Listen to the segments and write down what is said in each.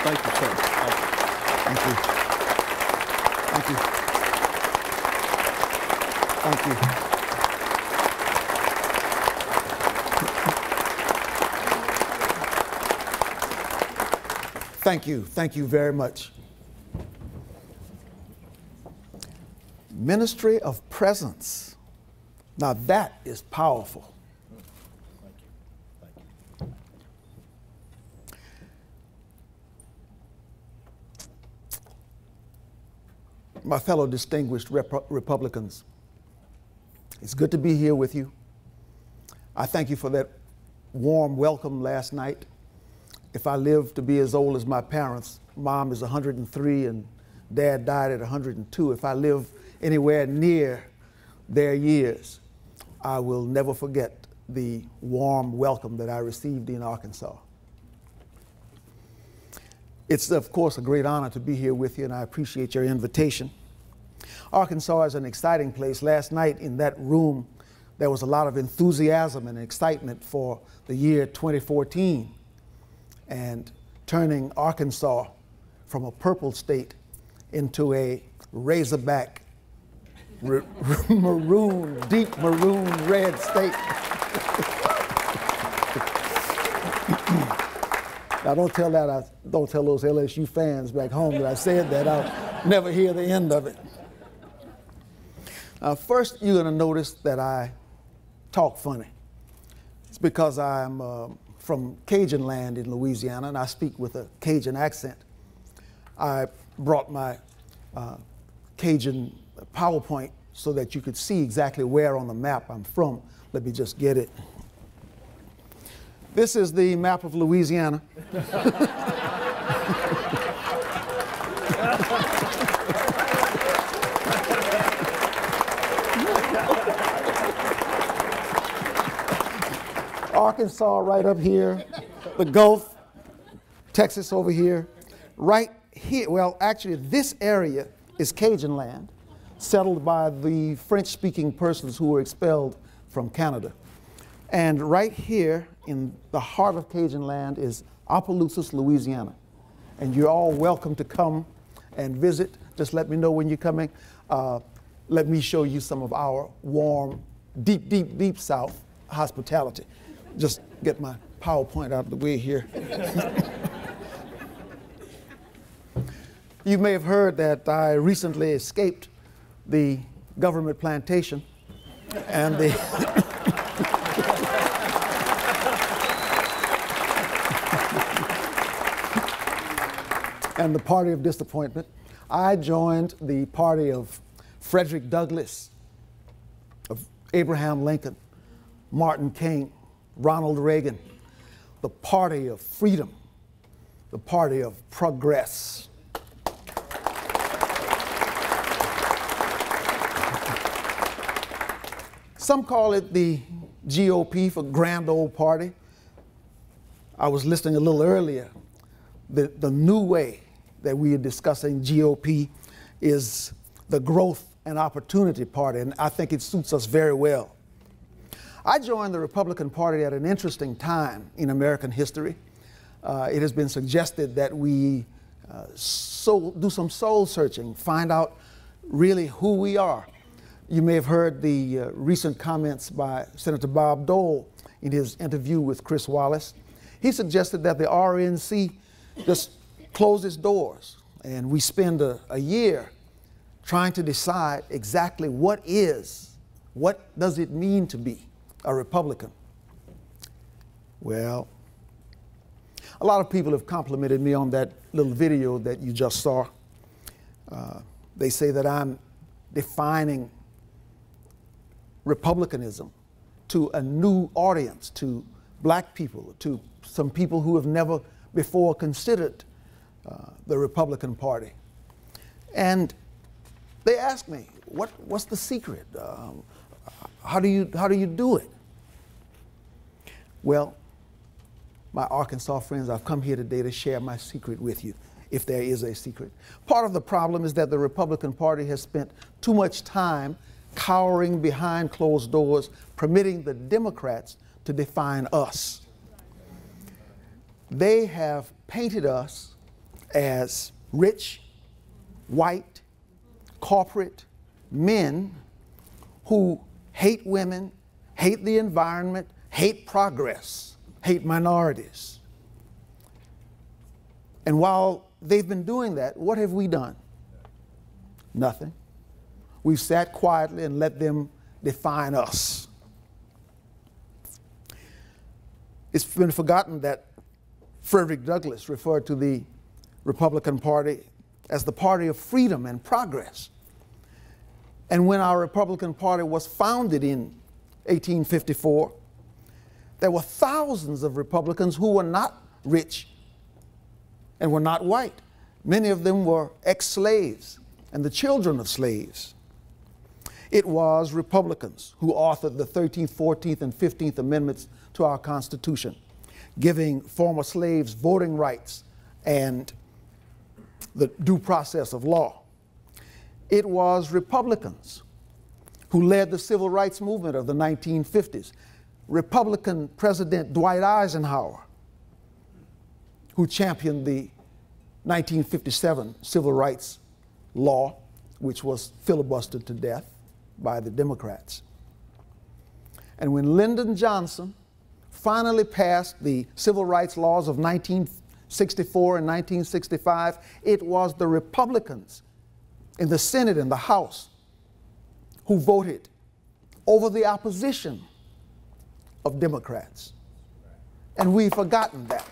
Thank you, sir. Thank you. Thank you. Thank you. Thank you. Thank you very much. Ministry of presence. Now that is powerful. My fellow distinguished Republicans, it's good to be here with you. I thank you for that warm welcome last night. If I live to be as old as my parents, Mom is 103 and Dad died at 102. If I live anywhere near their years, I will never forget the warm welcome that I received in Arkansas. It's, of course, a great honor to be here with you, and I appreciate your invitation. Arkansas is an exciting place. Last night in that room, there was a lot of enthusiasm and excitement for the year 2014 and turning Arkansas from a purple state into a razorback, maroon, deep maroon red state. Now don't tell those LSU fans back home that I said that. I'll never hear the end of it. First, you're going to notice that I talk funny. It's because I'm from Cajun land in Louisiana, and I speak with a Cajun accent. I brought my Cajun PowerPoint so that you could see exactly where on the map I'm from. Let me just get it. This is the map of Louisiana. Arkansas right up here, the Gulf, Texas over here, right here. Well, actually, this area is Cajun land, settled by the French-speaking persons who were expelled from Canada. And right here in the heart of Cajun land is Opelousas, Louisiana. And you're all welcome to come and visit. Just let me know when you're coming. Let me show you some of our warm, deep, deep, deep South hospitality. Just get my PowerPoint out of the way here. You may have heard that I recently escaped the government plantation and the and the party of disappointment. I joined the party of Frederick Douglass, of Abraham Lincoln, Martin King, Ronald Reagan, the party of freedom, the party of progress. Some call it the GOP for Grand Old Party. I was listening a little earlier. The new way that we are discussing GOP is the Growth and Opportunity Party, and I think it suits us very well. I joined the Republican Party at an interesting time in American history. It has been suggested that we do some soul searching, find out really who we are. You may have heard the recent comments by Senator Bob Dole in his interview with Chris Wallace. He suggested that the RNC just close its doors and we spend a year trying to decide exactly what does it mean to be a Republican. Well, a lot of people have complimented me on that little video that you just saw. They say that I'm defining Republicanism to a new audience, to black people, to some people who have never before considered the Republican Party. And they ask me, what's the secret? How do you do it? Well, my Arkansas friends, I've come here today to share my secret with you, if there is a secret. Part of the problem is that the Republican Party has spent too much time cowering behind closed doors, permitting the Democrats to define us. They have painted us as rich, white, corporate men who hate women, hate the environment, hate progress, hate minorities. And while they've been doing that, what have we done? Nothing. We've sat quietly and let them define us. It's been forgotten that Frederick Douglass referred to the Republican Party as the party of freedom and progress. And when our Republican Party was founded in 1854, there were thousands of Republicans who were not rich and were not white. Many of them were ex-slaves and the children of slaves. It was Republicans who authored the 13th, 14th, and 15th Amendments to our Constitution, giving former slaves voting rights and the due process of law. It was Republicans who led the civil rights movement of the 1950s. Republican President Dwight Eisenhower, who championed the 1957 civil rights law, which was filibustered to death by the Democrats. And when Lyndon Johnson finally passed the civil rights laws of 1964 and 1965, it was the Republicans in the Senate and the House who voted over the opposition of Democrats. And we've forgotten that.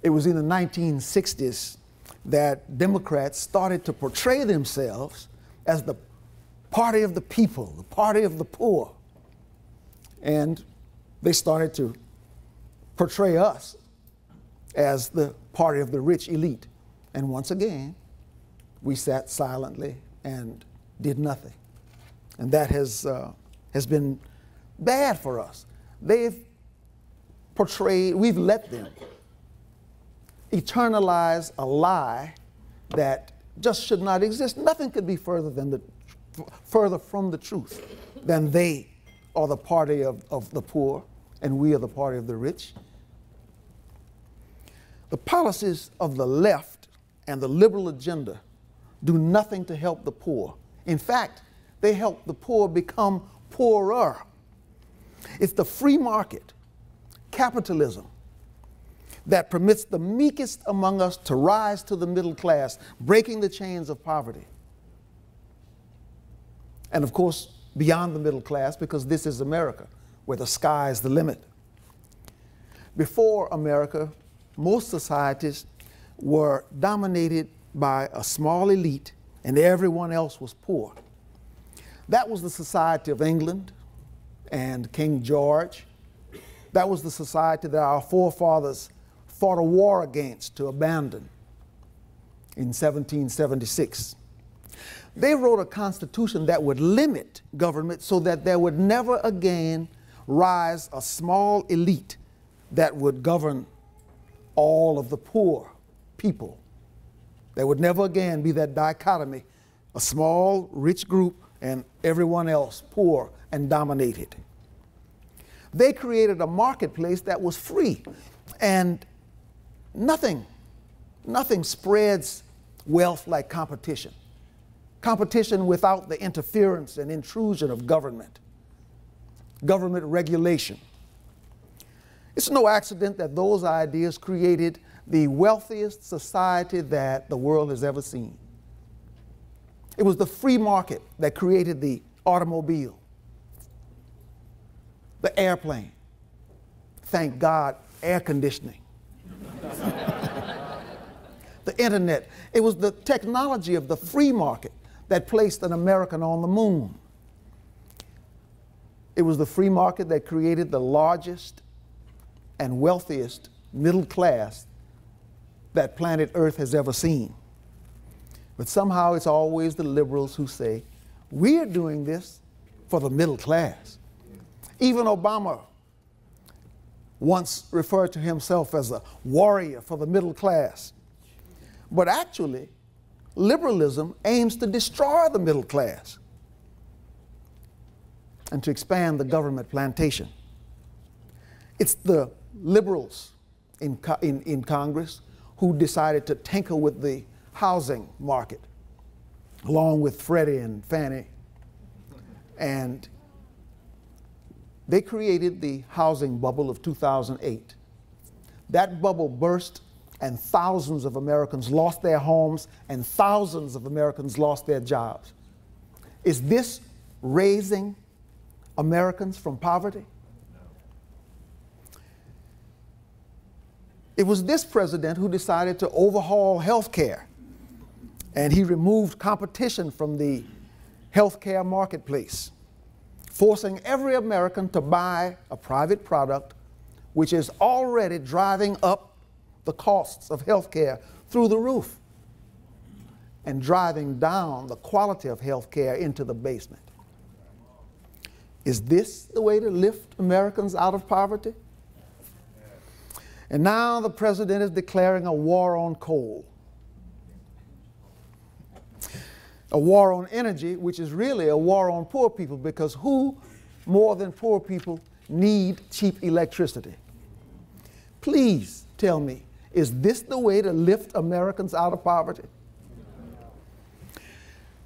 It was in the 1960s that Democrats started to portray themselves as the party of the people, the party of the poor. And they started to portray us as the party of the rich elite. And once again, we sat silently and did nothing. And that has been bad for us. They've portrayed, we've let them eternalize a lie that just should not exist. Nothing could be further from the truth than they are the party of the poor and we are the party of the rich. The policies of the left and the liberal agenda do nothing to help the poor. In fact, they help the poor become poorer. It's the free market, capitalism, that permits the meekest among us to rise to the middle class, breaking the chains of poverty. And of course, beyond the middle class, because this is America, where the sky is the limit. Before America, most societies were dominated by a small elite and everyone else was poor. That was the society of England and King George. That was the society that our forefathers fought a war against to abandon in 1776. They wrote a constitution that would limit government so that there would never again rise a small elite that would govern all of the poor people. There would never again be that dichotomy, a small rich group and everyone else poor and dominated. They created a marketplace that was free, and nothing spreads wealth like competition. Competition without the interference and intrusion of government regulation. It's no accident that those ideas created the wealthiest society that the world has ever seen. It was the free market that created the automobile, the airplane. Thank God, air conditioning. The internet. It was the technology of the free market that placed an American on the moon. It was the free market that created the largest and wealthiest middle class that planet Earth has ever seen. But somehow it's always the liberals who say, we're doing this for the middle class. Even Obama once referred to himself as a warrior for the middle class. But actually, liberalism aims to destroy the middle class and to expand the government plantation. It's the liberals in Congress who decided to tinker with the housing market, along with Freddie and Fannie. And they created the housing bubble of 2008. That bubble burst, and thousands of Americans lost their homes, and thousands of Americans lost their jobs. Is this raising Americans from poverty? It was this president who decided to overhaul health care, and he removed competition from the health care marketplace, forcing every American to buy a private product which is already driving up the costs of health care through the roof and driving down the quality of health care into the basement. Is this the way to lift Americans out of poverty? And now the president is declaring a war on coal, a war on energy, which is really a war on poor people, because who more than poor people need cheap electricity? Please tell me, is this the way to lift Americans out of poverty?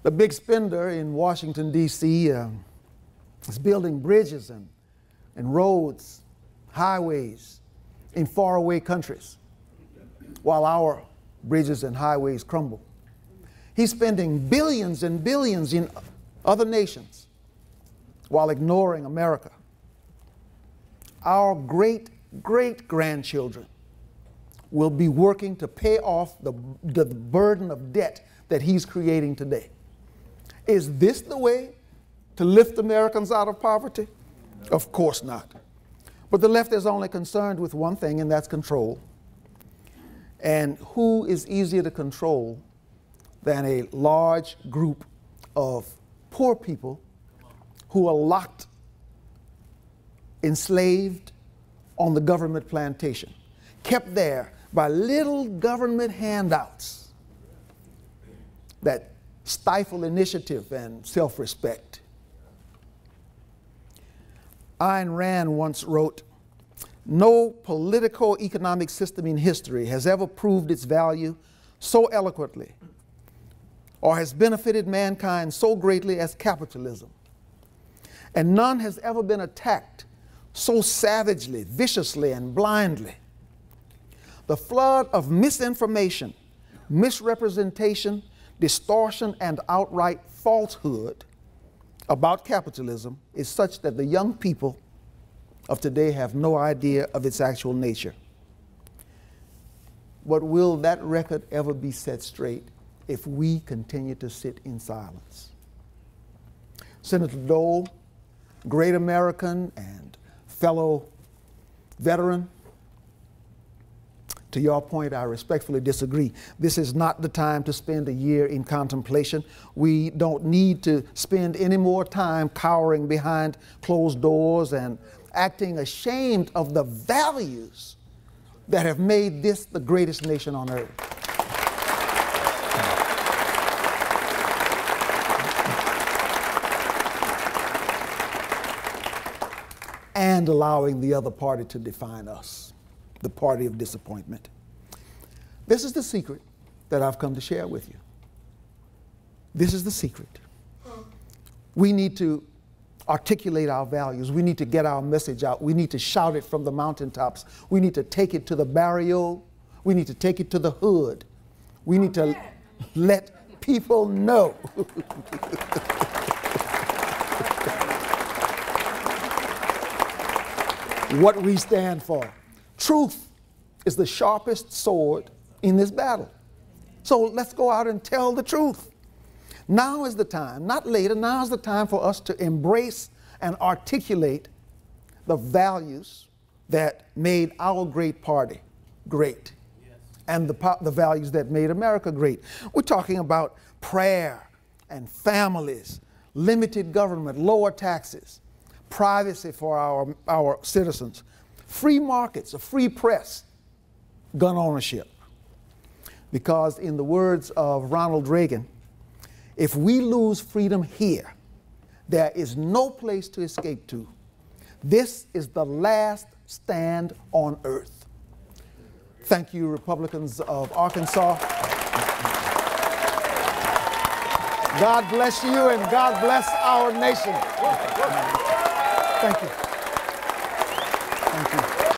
The big spender in Washington, D.C. is building bridges and roads, highways in faraway countries, while our bridges and highways crumble. He's spending billions and billions in other nations while ignoring America. Our great-great-grandchildren will be working to pay off the burden of debt that he's creating today. Is this the way to lift Americans out of poverty? Of course not. But the left is only concerned with one thing, and that's control. And who is easier to control than a large group of poor people who are locked, enslaved on the government plantation, kept there by little government handouts that stifle initiative and self-respect. Ayn Rand once wrote, "No politico-economic system in history has ever proved its value so eloquently or has benefited mankind so greatly as capitalism. And none has ever been attacked so savagely, viciously, and blindly. The flood of misinformation, misrepresentation, distortion, and outright falsehood about capitalism is such that the young people of today have no idea of its actual nature." But will that record ever be set straight if we continue to sit in silence? Senator Dole, great American and fellow veteran, to your point, I respectfully disagree. This is not the time to spend a year in contemplation. We don't need to spend any more time cowering behind closed doors and acting ashamed of the values that have made this the greatest nation on earth. And allowing the other party to define us, the party of disappointment. This is the secret that I've come to share with you. This is the secret. We need to articulate our values. We need to get our message out. We need to shout it from the mountaintops. We need to take it to the barrio. We need to take it to the hood. We need to let people know what we stand for. Truth is the sharpest sword in this battle. So let's go out and tell the truth. Now is the time, not later, now is the time for us to embrace and articulate the values that made our great party great, and the values that made America great. We're talking about prayer and families, limited government, lower taxes, privacy for our citizens, free markets, a free press, gun ownership. Because in the words of Ronald Reagan, if we lose freedom here, there is no place to escape to. This is the last stand on earth. Thank you, Republicans of Arkansas. God bless you and God bless our nation. Thank you. Thank you.